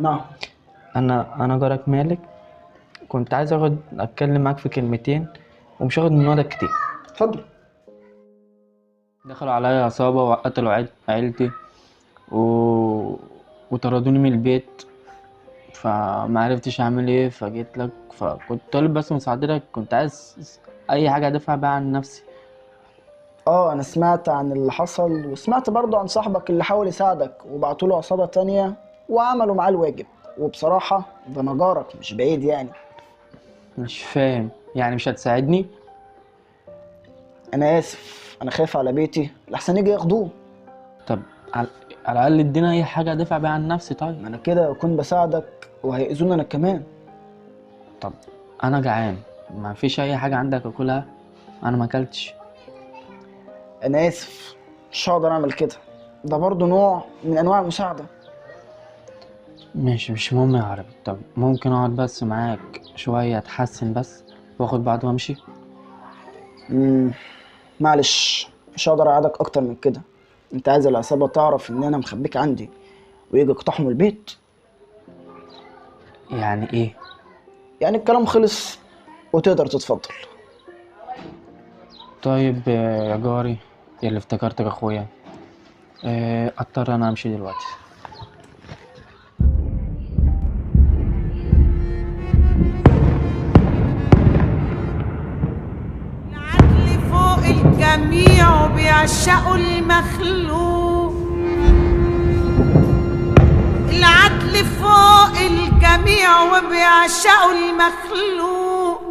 نعم. انا جارك مالك، كنت عايز اتكلم معاك في كلمتين ومش هاخد من وقتك كتير. اتفضل. دخلوا عليا عصابة وقتلوا عيلتي و... وطردوني من البيت، فما عرفتش اعمل ايه، فجيت لك، فكنت طالب بس مساعدتك، كنت عايز اي حاجة ادافع بيها عن نفسي. انا سمعت عن اللي حصل، وسمعت برضو عن صاحبك اللي حاول يساعدك وبعتوا له عصابة تانية وعملوا معاه الواجب. وبصراحة ده انا جارك مش بعيد يعني. مش فاهم يعني مش هتساعدني؟ انا اسف، انا خايف على بيتي لحسن يجي ياخدوه. طب على الاقل ادينا اي حاجة ادافع بيها عن نفسي. طيب ما انا كده اكون بساعدك وهيأذوني انا كمان. طب انا جعان، ما فيش اي حاجة عندك اكلها؟ انا ما اكلتش. انا اسف، مش هقدر اعمل كده، ده برضو نوع من انواع المساعدة. ماشي مش مهم يا عربي. طب ممكن اقعد بس معاك شوية اتحسن بس واخد بعض وامشي؟ معلش، مش هقدر اقعدك اكتر من كده. انت عايز العصابة تعرف ان انا مخبيك عندي ويجي يقتحموا البيت؟ يعني ايه؟ يعني الكلام خلص وتقدر تتفضل. طيب يا جاري، يا اللي افتكرتك اخويا، اضطر انا امشي دلوقتي. العدل فوق الجميع وبيعشقوا المخلوق. العدل فوق الجميع وبيعشقوا المخلوق.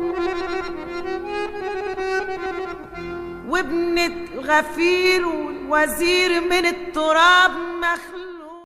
وابنة الغفير والوزير من التراب مخلوق.